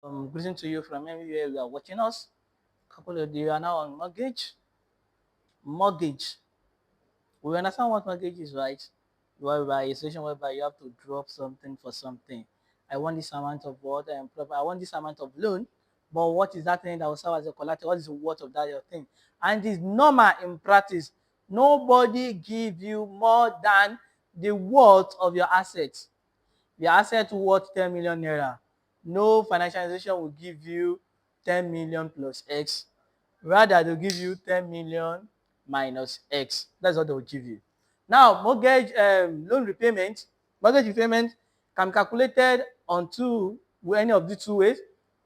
Greeting to you from anywhere you are watching us. Couple of you are now on mortgage. Mortgage. We understand what mortgage is, right? Whereby a situation whereby you have to drop something for something. I want this amount of what I want this amount of loan, but what is that thing that will serve as a collateral? What is the worth of that your thing? And it's normal in practice. Nobody give you more than the worth of your assets. The asset worth 10 million naira. No financial institution will give you 10 million plus X. Rather, they'll give you 10 million minus X. That's what they'll give you. Now, mortgage loan repayment, mortgage repayment can be calculated on any of the two ways: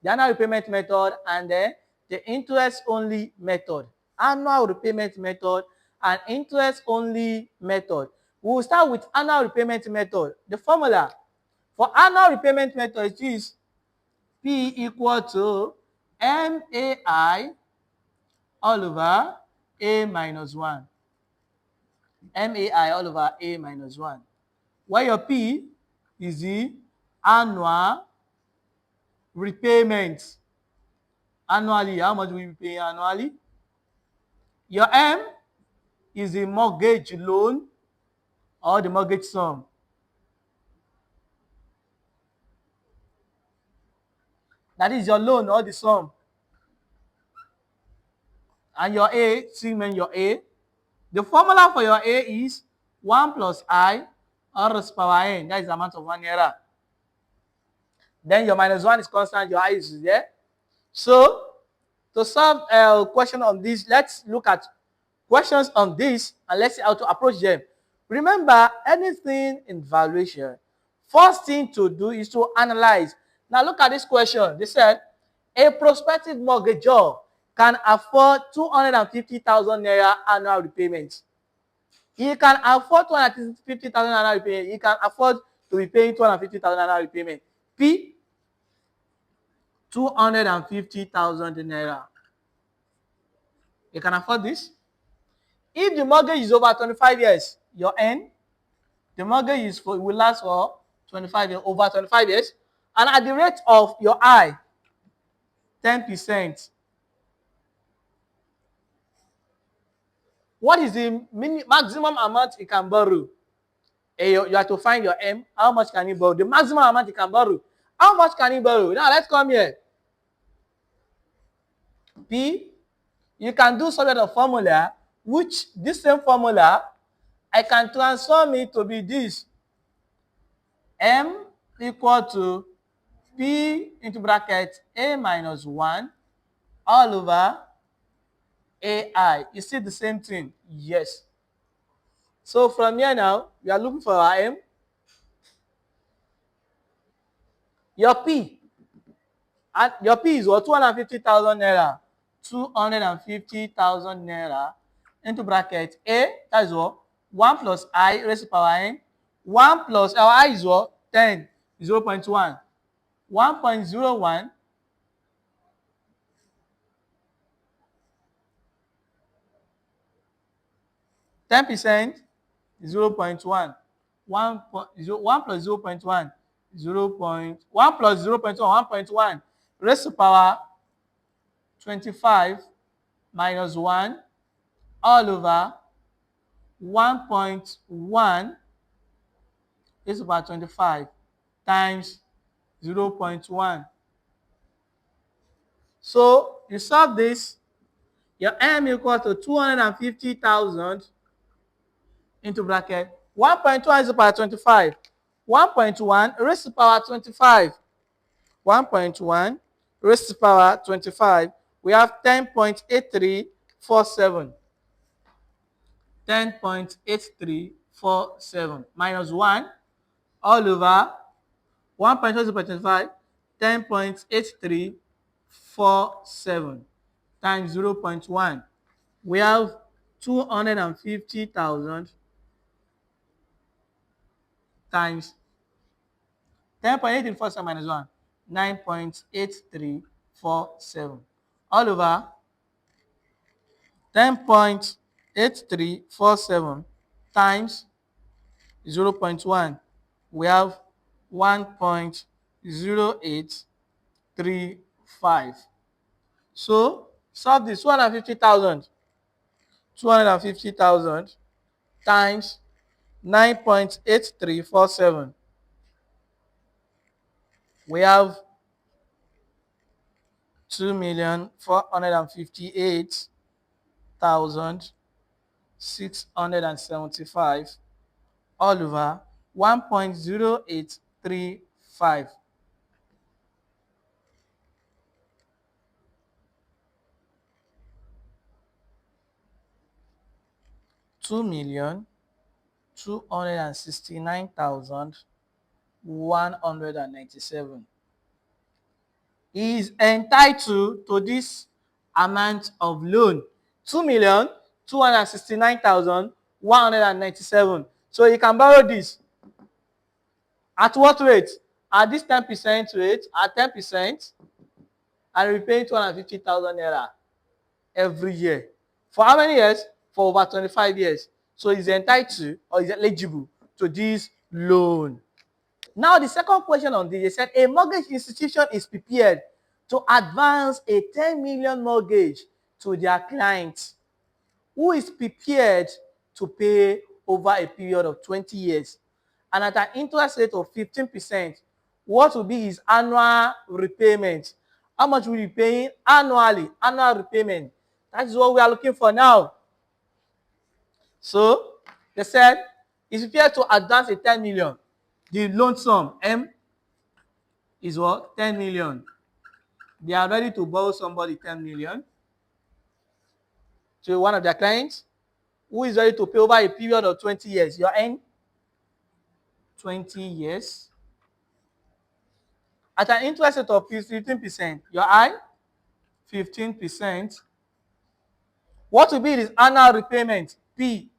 the annual repayment method and then the interest-only method. Annual repayment method and interest-only method. We will start with annual repayment method. The formula for annual repayment method is P equal to MAI all over A minus 1. MAI all over A minus 1. Where your P is the annual repayment. Annually, how much will you pay annually? Your M is the mortgage loan or the mortgage sum. That is your loan or the sum. And your A, see when your A. The formula for your A is 1 plus I all raised to power n. That is the amount of 1 naira. Then your minus 1 is constant, your I is there. So, to solve a question on this, let's look at questions on this and let's see how to approach them. Remember, anything in valuation, first thing to do is to analyze. Now look at this question. They said, a prospective mortgagor can afford 250,000 naira annual repayment. He can afford 250,000 annual repayment. He can afford to be paying 250,000 annual repayment. P, 250,000 naira. You can afford this. If the mortgage is over 25 years, your N, the mortgage will last for 25 years, over 25 years, and at the rate of your I, 10%. What is the maximum amount you can borrow? You have to find your M. How much can you borrow? The maximum amount you can borrow. How much can you borrow? Now let's come here. P, you can do some sort of formula, which this same formula, I can transform it to be this. M equal to P into bracket A minus 1 all over AI. You see the same thing? Yes. So from here now, we are looking for our M. Your P. And your P is what? 250,000 naira. 250,000 naira into bracket A. That is what? 1 plus I raised to power n. 1 plus our I is what? 10. 0.1. 1.01. 10%, 0.1. 1 plus 0.1, 1 plus 0.1, 1.1 raised to power 25 minus 1 all over 1.1 raised to power 25 times 0.1. So you solve this, your M equal to 250,000 into bracket 1.1 raised to power 25. 1.1 raised to power 25. 1.1 raised to power 25. We have 10.8347. 10.8347 minus 1 all over 1.1 raised to power 25. 10.8347 times 0.1. We have 250,000 times 10.8347 minus 1, 9.8347 all over 10.8347 times 0.1. We have 1.08 2.35. So solve this. 250,000. 250,000 times 9.8347. We have 2,458,675 all over 1.0835. 2,269,197 is entitled to this amount of loan. 2,269,197. So you can borrow this at what rate? At this 10% rate, at 10%, and repaying 250,000 naira every year. For how many years? For over 25 years. So he's entitled or is eligible to this loan. Now, the second question on this, they said a mortgage institution is prepared to advance a 10 million mortgage to their client who is prepared to pay over a period of 20 years and at an interest rate of 15%. What will be his annual repayment? How much will he be paying annually? Annual repayment. That is what we are looking for now. So they said he's prepared to advance a 10 million. The loan sum M is what? 10 million. They are ready to borrow somebody 10 million to one of their clients who is ready to pay over a period of 20 years. Your N, 20 years. At an interest rate of 15%. Your I, 15%. What will be his annual repayment? P,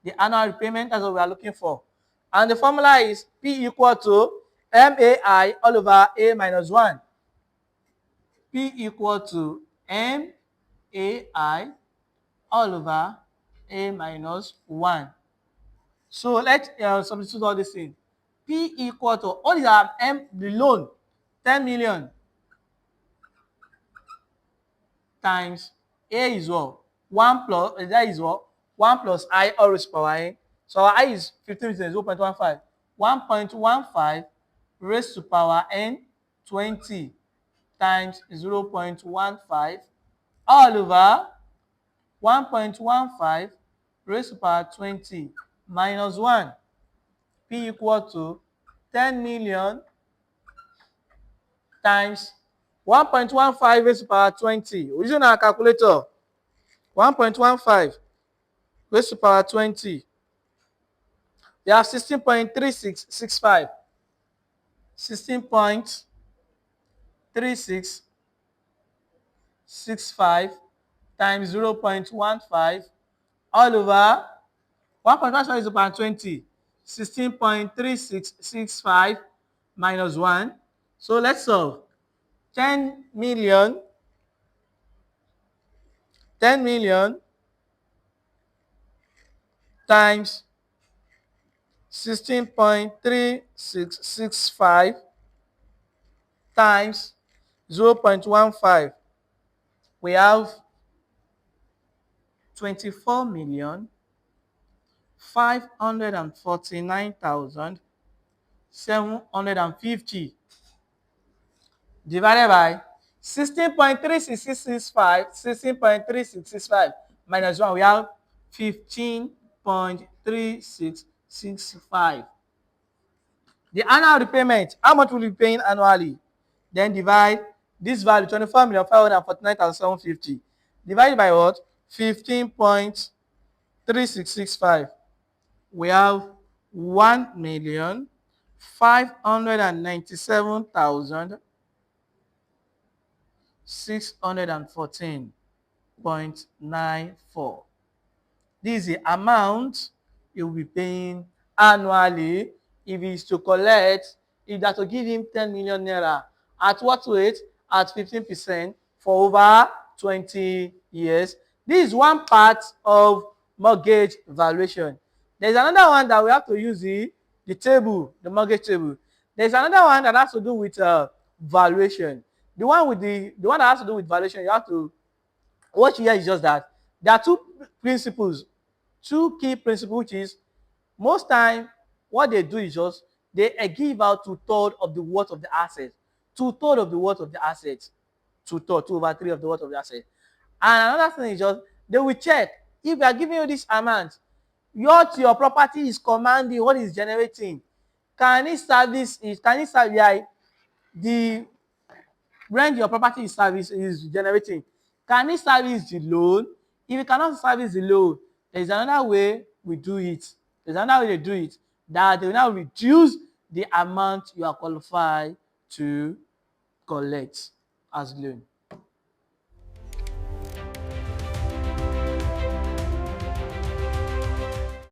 the annual repayment, that's what we are looking for. And the formula is P equal to MAI all over A minus 1. P equal to MAI all over A minus 1. So let's substitute all this in. P equal to, what is our M, the loan? 10 million times A is what? 1 plus, that is what? 1 plus I all raised to power n. So our I is 15%, 0.15. 1.15 raised to power n 20 times 0.15 all over 1.15 raised to power 20 minus 1. P equal to 10 million times 1.15 raised to power 20. We're using our calculator. 1.15 raised to power 20. We have 16.3665. 16.3665 times 0.15 all over 1.15 raised to power 20. 16.3665 minus 1. So let's solve. 10 million times 16.3665 times 0.15. We have 24,549,750 divided by 16.3665 minus 1. We have 15.3665. The annual repayment, how much will you be paying annually? Then divide this value, 24,549,750, divided by what? 15.3665. We have 1,597,614.94. This is the amount you will be paying annually if he is to collect, if that to give him 10 million naira. At what rate? At 15% for over 20 years. This is one part of mortgage valuation. There's another one that we have to use the table, the mortgage table. There's another one that has to do with valuation. The one with the one that has to do with valuation, you have to, what you hear is just that there are two principles, two key principles, which is most time what they do is just they give out 2/3 of the worth of the asset, 2/3 of the worth of the asset, 2/3, 2/3 of the worth of the asset. And another thing is just they will check if they are giving you this amount, what your property is commanding, what is generating, can it service it, can it serve the rent your property is generating, can it service the loan? If it cannot service the loan, there is another way we do it. There's another way they do it, that they will now reduce the amount you are qualified to collect as loan.